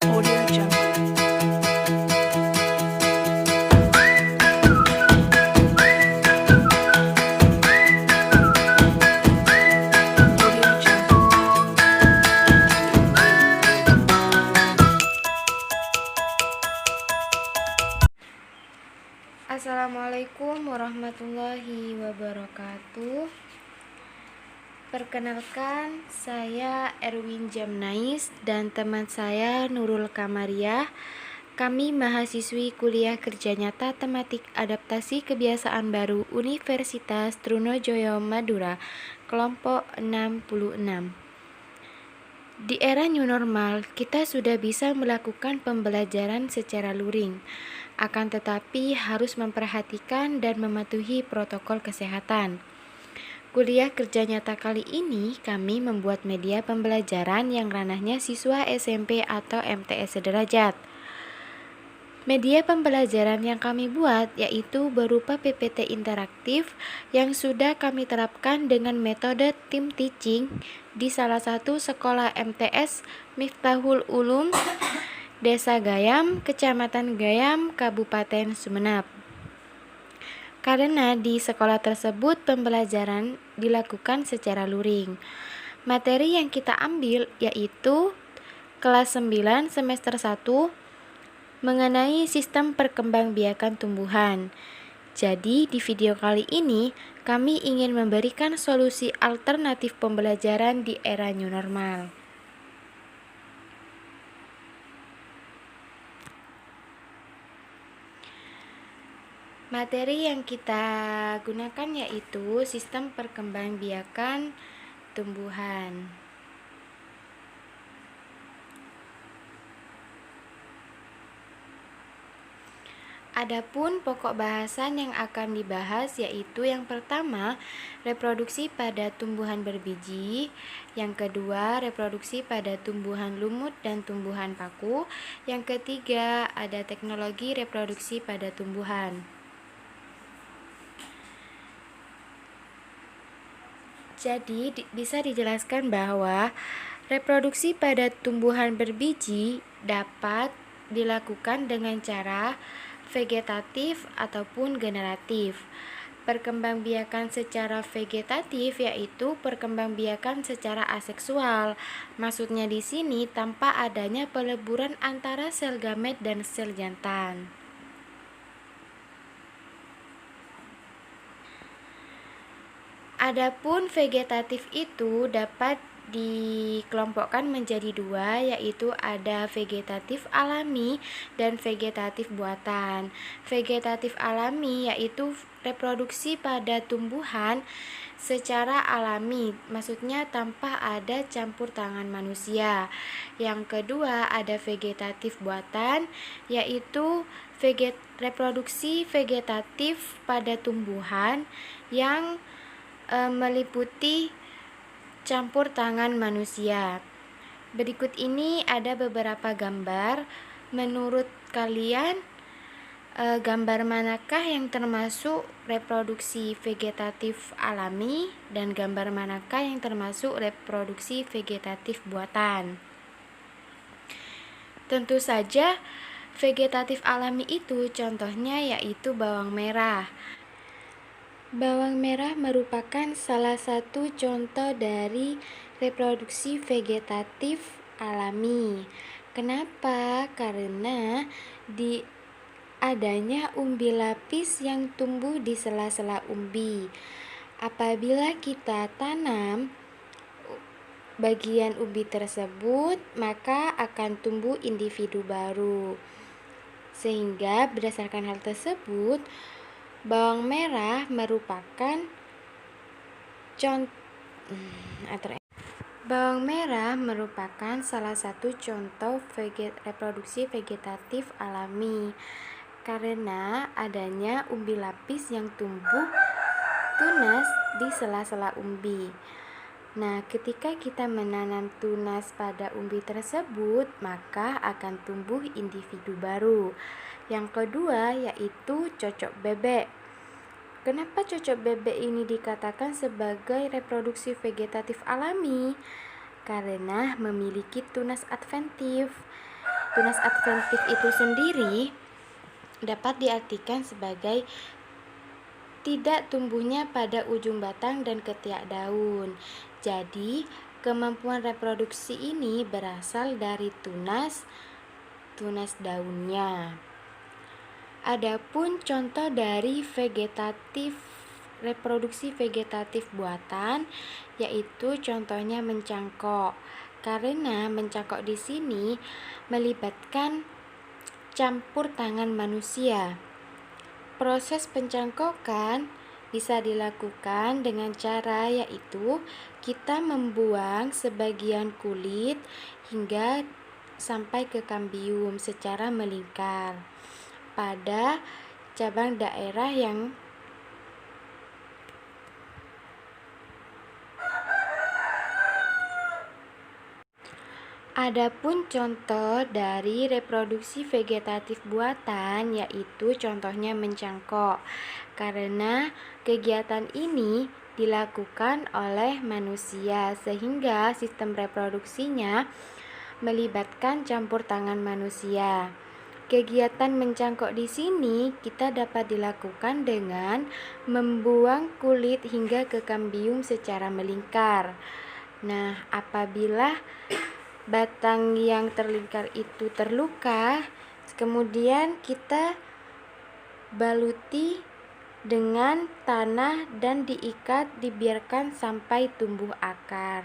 Audio Jungle. Audio Jungle. Assalamualaikum warahmatullahi wabarakatuh. Perkenalkan, saya Erwin Jamnais dan teman saya Nurul Kamariah. Kami mahasiswi kuliah kerja nyata tematik adaptasi kebiasaan baru Universitas Trunojoyo Madura, kelompok 66. Di era new normal, kita sudah bisa melakukan pembelajaran secara luring. Akan tetapi harus memperhatikan dan mematuhi protokol kesehatan. Kuliah kerja nyata kali ini kami membuat media pembelajaran yang ranahnya siswa SMP atau MTS sederajat. Media pembelajaran yang kami buat yaitu berupa PPT interaktif yang sudah kami terapkan dengan metode team teaching di salah satu sekolah MTS Miftahul Ulum, Desa Gayam, Kecamatan Gayam, Kabupaten Sumeneb. Karena di sekolah tersebut pembelajaran dilakukan secara luring. Materi yang kita ambil yaitu kelas 9 semester 1 mengenai sistem perkembangbiakan tumbuhan. Jadi di video kali ini kami ingin memberikan solusi alternatif pembelajaran di era new normal. Materi yang kita gunakan yaitu sistem perkembangbiakan tumbuhan. Adapun pokok bahasan yang akan dibahas yaitu yang pertama, reproduksi pada tumbuhan berbiji, yang kedua, reproduksi pada tumbuhan lumut dan tumbuhan paku, yang ketiga, ada teknologi reproduksi pada tumbuhan. Jadi bisa dijelaskan bahwa reproduksi pada tumbuhan berbiji dapat dilakukan dengan cara vegetatif ataupun generatif. Perkembangbiakan secara vegetatif yaitu perkembangbiakan secara aseksual. Maksudnya di sini tanpa adanya peleburan antara sel gamet dan sel jantan. Adapun vegetatif itu dapat dikelompokkan menjadi dua, yaitu ada vegetatif alami dan vegetatif buatan. Vegetatif alami yaitu reproduksi pada tumbuhan secara alami, maksudnya tanpa ada campur tangan manusia. Yang kedua ada vegetatif buatan, yaitu reproduksi vegetatif pada tumbuhan yang meliputi campur tangan manusia. Berikut ini ada beberapa gambar. Menurut kalian, gambar manakah yang termasuk reproduksi vegetatif alami dan gambar manakah yang termasuk reproduksi vegetatif buatan? Tentu saja vegetatif alami itu contohnya yaitu bawang merah. Bawang merah merupakan salah satu contoh dari reproduksi vegetatif alami. Kenapa? Karena di adanya umbi lapis yang tumbuh di sela-sela umbi. Apabila kita tanam bagian umbi tersebut, maka akan tumbuh individu baru. Sehingga berdasarkan hal tersebut, bawang merah merupakan salah satu contoh reproduksi vegetatif alami karena adanya umbi lapis yang tumbuh tunas di sela-sela umbi. Nah, ketika kita menanam tunas pada umbi tersebut, maka akan tumbuh individu baru. Yang kedua yaitu cocok bebek. Kenapa cocok bebek ini dikatakan sebagai reproduksi vegetatif alami? Karena memiliki tunas adventif. Tunas adventif itu sendiri dapat diartikan sebagai tidak tumbuhnya pada ujung batang dan ketiak daun. Jadi, kemampuan reproduksi ini berasal dari tunas daunnya. Adapun contoh dari reproduksi vegetatif buatan, yaitu contohnya mencangkok. Karena mencangkok di sini melibatkan campur tangan manusia. Proses pencangkokan bisa dilakukan dengan cara yaitu kita membuang sebagian kulit hingga sampai ke kambium secara melingkar pada cabang daerah yang Adapun contoh dari reproduksi vegetatif buatan yaitu contohnya mencangkok. Karena kegiatan ini dilakukan oleh manusia sehingga sistem reproduksinya melibatkan campur tangan manusia. Kegiatan mencangkok di sini kita dapat dilakukan dengan membuang kulit hingga ke kambium secara melingkar. Nah, apabila batang yang terlingkar itu terluka, kemudian kita baluti dengan tanah dan dibiarkan sampai tumbuh akar,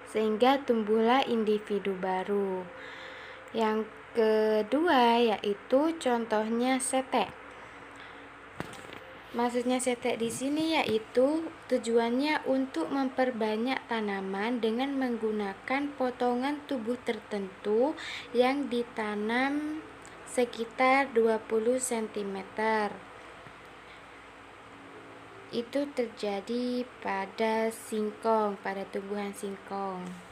sehingga tumbuhlah individu baru. Yang kedua yaitu contohnya setek. Maksudnya setek di sini yaitu tujuannya untuk memperbanyak tanaman dengan menggunakan potongan tubuh tertentu yang ditanam sekitar 20 cm. Itu terjadi pada singkong, pada tumbuhan singkong.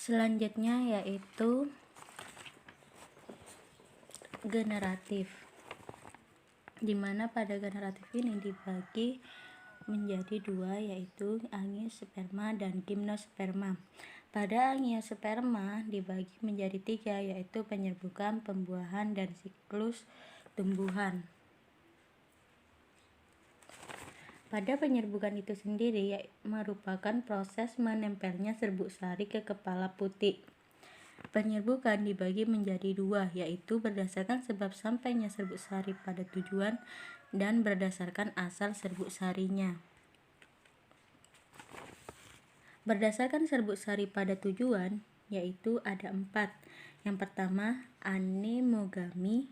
Selanjutnya yaitu generatif, dimana pada generatif ini dibagi menjadi dua yaitu angiosperma dan gimnosperma. Pada angiosperma dibagi menjadi tiga yaitu penyerbukan, pembuahan, dan siklus tumbuhan. Pada penyerbukan itu sendiri merupakan proses menempelnya serbuk sari ke kepala putik. Penyerbukan dibagi menjadi dua yaitu berdasarkan sebab sampainya serbuk sari pada tujuan dan berdasarkan asal serbuk sarinya. Berdasarkan serbuk sari pada tujuan yaitu ada 4. Yang pertama anemogami,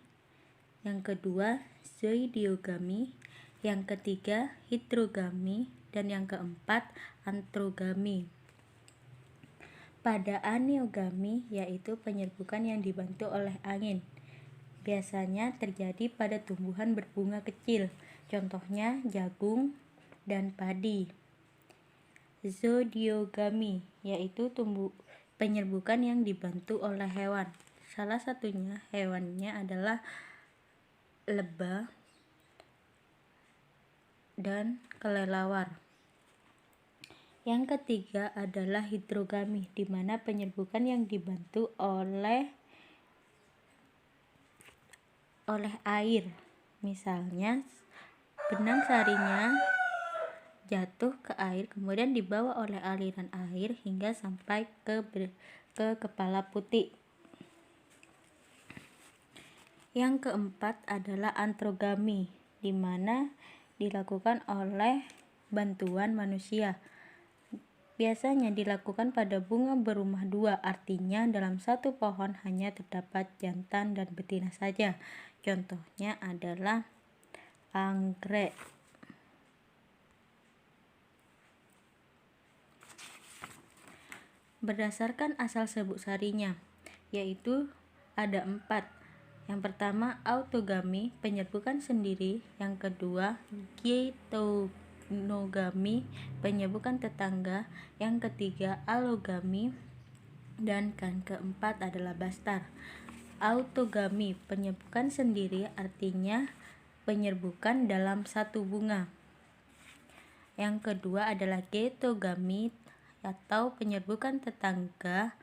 yang kedua zoidiogami, yang ketiga heterogami, dan yang keempat antrogami. Pada aneogami yaitu penyerbukan yang dibantu oleh angin. Biasanya terjadi pada tumbuhan berbunga kecil, contohnya jagung dan padi. Zoidiogami yaitu penyerbukan yang dibantu oleh hewan. Salah satunya hewannya adalah lebah dan kelelawar. Yang ketiga adalah heterogami, di mana penyerbukan yang dibantu oleh air. Misalnya benang sarinya jatuh ke air kemudian dibawa oleh aliran air hingga sampai ke kepala putik. Yang keempat adalah antrogami, di mana dilakukan oleh bantuan manusia. Biasanya dilakukan pada bunga berumah dua, artinya dalam satu pohon hanya terdapat jantan dan betina saja. Contohnya adalah anggrek. Berdasarkan asal serbuk sarinya, yaitu ada 4. Yang pertama autogami, penyerbukan sendiri. Yang kedua geitonami, monogami, penyerbukan tetangga, yang ketiga allogami, dan yang keempat adalah bastar. Autogami, penyerbukan sendiri, artinya penyerbukan dalam satu bunga. Yang kedua adalah getogami atau penyerbukan tetangga,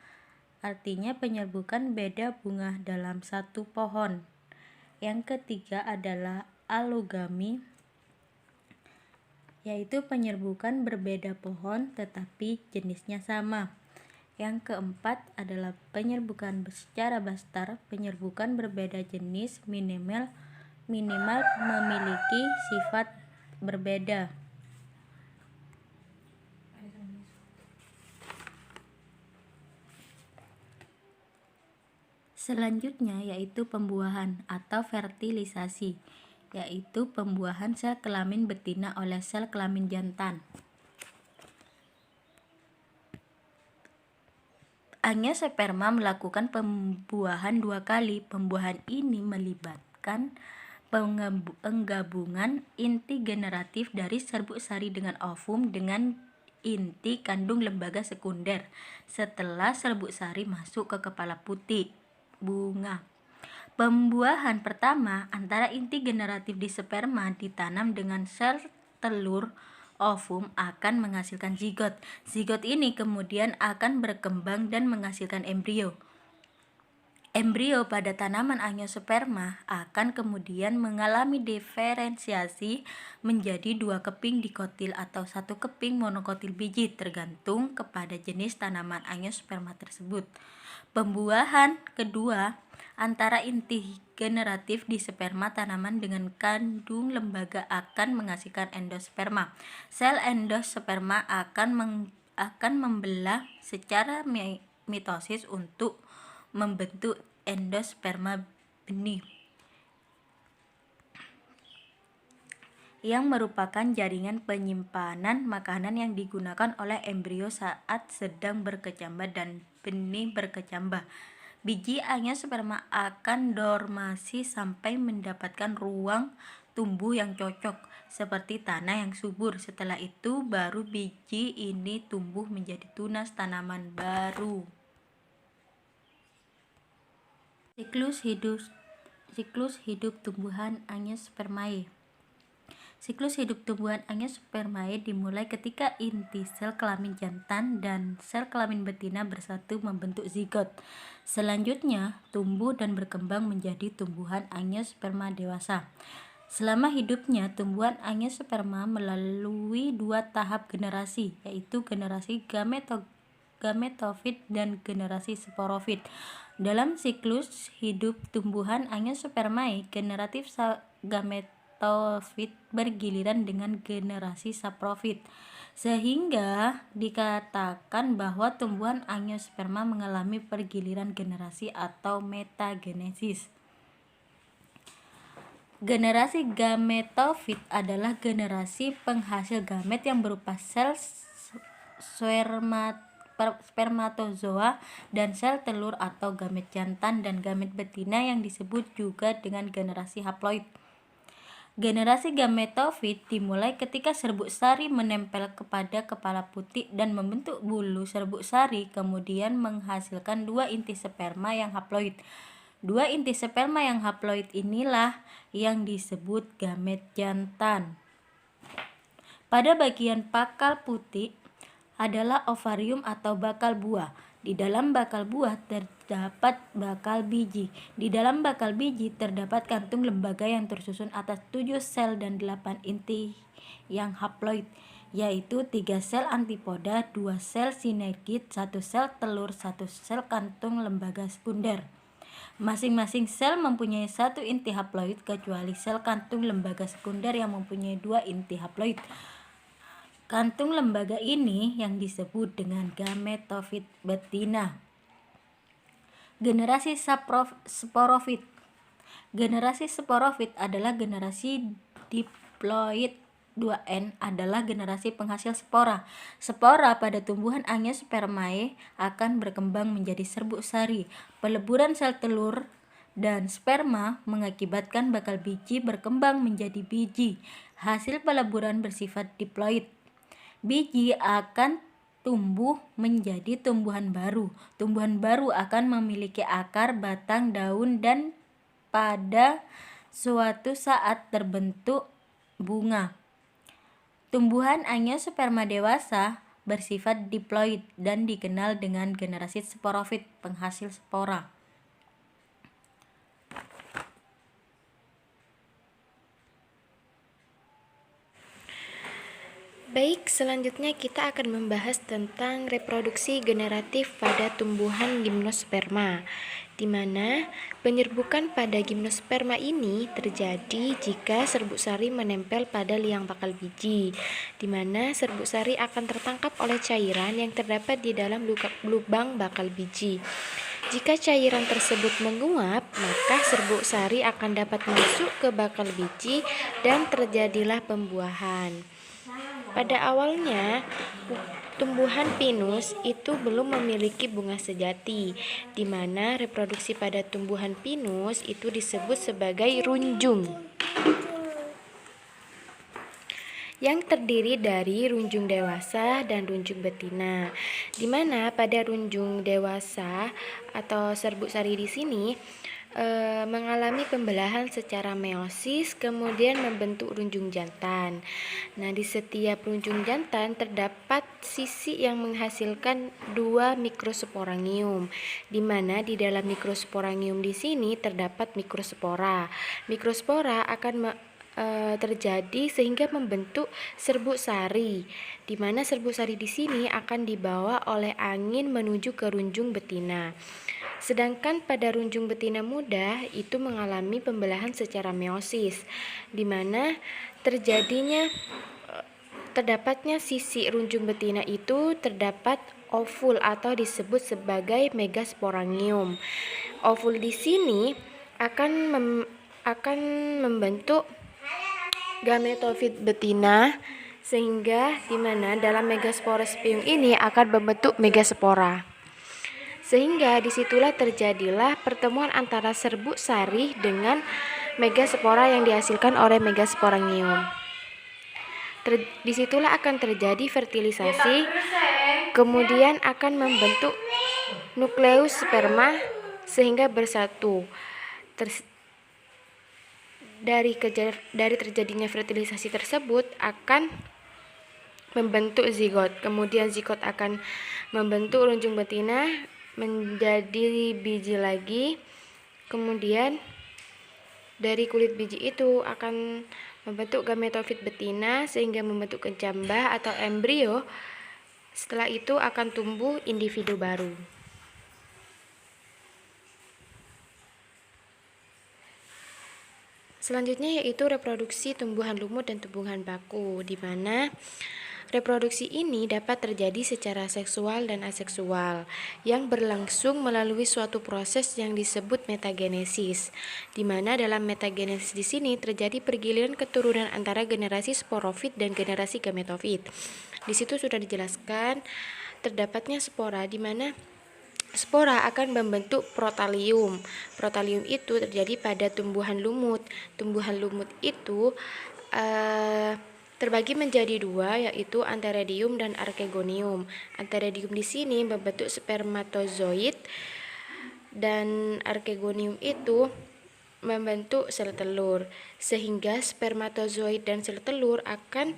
artinya penyerbukan beda bunga dalam satu pohon. Yang ketiga adalah allogami, yaitu penyerbukan berbeda pohon tetapi jenisnya sama. Yang keempat adalah penyerbukan secara bastar, penyerbukan berbeda jenis minimal memiliki sifat berbeda. Selanjutnya yaitu pembuahan atau fertilisasi, yaitu pembuahan sel kelamin betina oleh sel kelamin jantan. Angiosperma melakukan pembuahan 2 kali. Pembuahan ini melibatkan penggabungan inti generatif dari serbuk sari dengan ovum dengan inti kandung lembaga sekunder setelah serbuk sari masuk ke kepala putih bunga. Pembuahan pertama antara inti generatif di sperma ditanam dengan sel telur ovum akan menghasilkan zigot. Zigot ini kemudian akan berkembang dan menghasilkan embrio. Embrio pada tanaman angiosperma akan kemudian mengalami diferensiasi menjadi 2 keping dikotil atau 1 keping monokotil biji tergantung kepada jenis tanaman angiosperma tersebut. Pembuahan kedua antara inti generatif di sperma tanaman dengan kandung lembaga akan menghasilkan endosperma. Sel endosperma akan membelah secara mitosis untuk membentuk endosperma benih, yang merupakan jaringan penyimpanan makanan yang digunakan oleh embrio saat sedang berkecambah dan benih berkecambah. Biji angiosperma akan dormasi sampai mendapatkan ruang tumbuh yang cocok, seperti tanah yang subur. Setelah itu baru biji ini tumbuh menjadi tunas tanaman baru. Siklus hidup tumbuhan Angiospermae. Siklus hidup tumbuhan Angiospermae dimulai ketika inti sel kelamin jantan dan sel kelamin betina bersatu membentuk zigot. Selanjutnya, tumbuh dan berkembang menjadi tumbuhan Angiosperma dewasa. Selama hidupnya, tumbuhan Angiosperma melalui 2 tahap generasi, yaitu generasi gametofit dan generasi sporofit. Dalam siklus hidup tumbuhan Angiospermae, generatif gametofit bergiliran dengan generasi saprofit, sehingga dikatakan bahwa tumbuhan angiosperma mengalami pergiliran generasi atau metagenesis. Generasi gametofit adalah generasi penghasil gamet yang berupa sel spermatozoa dan sel telur atau gamet jantan dan gamet betina yang disebut juga dengan generasi haploid. Generasi gametofit dimulai ketika serbuk sari menempel kepada kepala putih dan membentuk bulu serbuk sari, kemudian menghasilkan 2 inti sperma yang haploid. 2 inti sperma yang haploid inilah yang disebut gamet jantan. Pada bagian pakal putih adalah ovarium atau bakal buah. Di dalam bakal buah terdapat bakal biji. Di dalam bakal biji terdapat kantung lembaga yang tersusun atas 7 sel dan 8 inti yang haploid, yaitu 3 sel antipoda, 2 sel sinergid, 1 sel telur, 1 sel kantung lembaga sekunder. Masing-masing sel mempunyai 1 inti haploid kecuali sel kantung lembaga sekunder yang mempunyai 2 inti haploid. Kantung lembaga ini yang disebut dengan gametofit betina. Generasi sporofit. Generasi sporofit adalah generasi diploid. 2N adalah generasi penghasil spora. Spora pada tumbuhan Angiospermae akan berkembang menjadi serbuk sari. Peleburan sel telur dan sperma mengakibatkan bakal biji berkembang menjadi biji. Hasil peleburan bersifat diploid. Biji akan tumbuh menjadi tumbuhan baru. Tumbuhan baru akan memiliki akar, batang, daun, dan pada suatu saat terbentuk bunga. Tumbuhan angiosperma dewasa bersifat diploid dan dikenal dengan generasi sporofit, penghasil spora. Baik, selanjutnya kita akan membahas tentang reproduksi generatif pada tumbuhan gimnosperma, di mana penyerbukan pada gimnosperma ini terjadi jika serbuk sari menempel pada liang bakal biji, di mana serbuk sari akan tertangkap oleh cairan yang terdapat di dalam lubang bakal biji. Jika cairan tersebut menguap, maka serbuk sari akan dapat masuk ke bakal biji dan terjadilah pembuahan. Pada awalnya, tumbuhan pinus itu belum memiliki bunga sejati, di mana reproduksi pada tumbuhan pinus itu disebut sebagai runjung, yang terdiri dari runjung dewasa dan runjung betina, di mana pada runjung dewasa atau serbuk sari di sini mengalami pembelahan secara meiosis, kemudian membentuk runjung jantan. Nah, di setiap runjung jantan terdapat sisi yang menghasilkan 2 mikrosporangium, di mana di dalam mikrosporangium di sini terdapat mikrospora. Mikrospora akan terjadi sehingga membentuk serbuk sari, di mana serbuk sari di sini akan dibawa oleh angin menuju ke runjung betina. Sedangkan pada runjung betina muda itu mengalami pembelahan secara meiosis, di mana terdapatnya sisi runjung betina itu terdapat ovul atau disebut sebagai megasporangium. Ovul di sini akan membentuk gametofit betina, sehingga di mana dalam megasporospium ini akan membentuk megaspora. Sehingga disitulah terjadilah pertemuan antara serbuk sari dengan megaspora yang dihasilkan oleh megasporangium. Disitulah akan terjadi fertilisasi, kemudian akan membentuk nukleus sperma sehingga bersatu. Dari terjadinya fertilisasi tersebut akan membentuk zigot. Kemudian zigot akan membentuk runjung betina menjadi biji lagi. Kemudian dari kulit biji itu akan membentuk gametofit betina sehingga membentuk kecambah atau embrio. Setelah itu akan tumbuh individu baru. Selanjutnya yaitu reproduksi tumbuhan lumut dan tumbuhan baku, di mana reproduksi ini dapat terjadi secara seksual dan aseksual yang berlangsung melalui suatu proses yang disebut metagenesis, di mana dalam metagenesis di sini terjadi pergiliran keturunan antara generasi sporofit dan generasi gametofit. Di situ sudah dijelaskan terdapatnya spora, di mana spora akan membentuk protalium. Protalium itu terjadi pada tumbuhan lumut. Tumbuhan lumut itu terbagi menjadi 2, yaitu Antheridium dan Archegonium. Antheridium di sini membentuk spermatozoid dan Archegonium itu membentuk sel telur, sehingga spermatozoid dan sel telur akan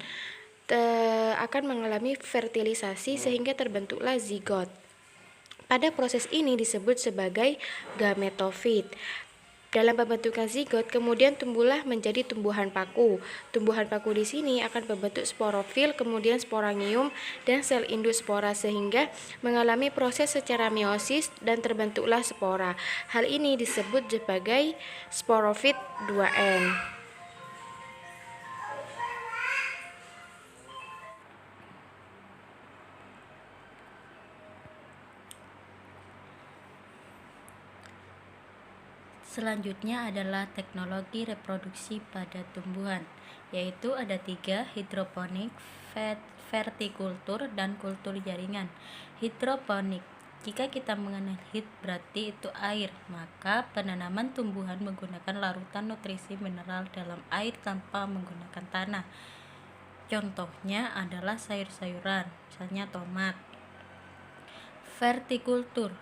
mengalami fertilisasi sehingga terbentuklah zigot. Pada proses ini disebut sebagai gametofit. Dalam pembentukan zigot kemudian tumbuhlah menjadi tumbuhan paku. Tumbuhan paku di sini akan membentuk sporofil, kemudian sporangium dan sel induk spora sehingga mengalami proses secara meiosis dan terbentuklah spora. Hal ini disebut sebagai sporofit 2N. Selanjutnya adalah teknologi reproduksi pada tumbuhan, yaitu ada 3, hidroponik, vertikultur, dan kultur jaringan. Hidroponik Jika kita mengenal heat berarti itu air, maka penanaman tumbuhan menggunakan larutan nutrisi mineral dalam air tanpa menggunakan tanah. Contohnya adalah sayur-sayuran, misalnya tomat. Vertikultur,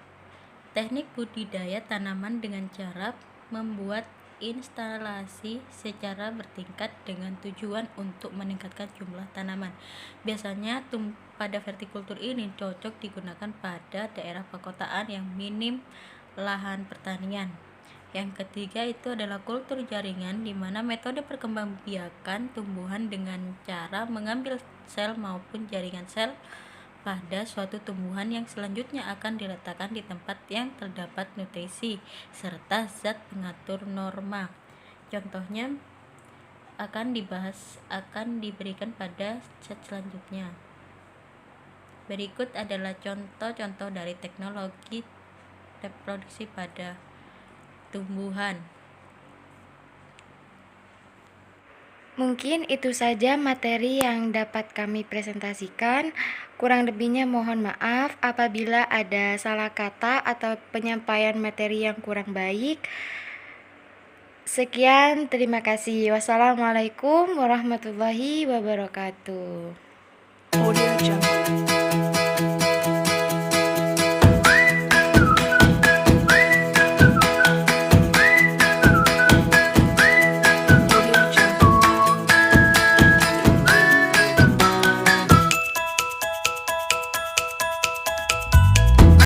teknik budidaya tanaman dengan cara membuat instalasi secara bertingkat dengan tujuan untuk meningkatkan jumlah tanaman. Biasanya pada vertikultur ini cocok digunakan pada daerah perkotaan yang minim lahan pertanian. Yang ketiga itu adalah kultur jaringan, di mana metode perkembangbiakan tumbuhan dengan cara mengambil sel maupun jaringan sel pada suatu tumbuhan yang selanjutnya akan diletakkan di tempat yang terdapat nutrisi serta zat pengatur norma. Contohnya akan diberikan pada chat selanjutnya. Berikut adalah contoh-contoh dari teknologi reproduksi pada tumbuhan. Mungkin itu saja materi yang dapat kami presentasikan. Kurang lebihnya mohon maaf apabila ada salah kata atau penyampaian materi yang kurang baik. Sekian, terima kasih. Wassalamualaikum warahmatullahi wabarakatuh. Audio Jungle.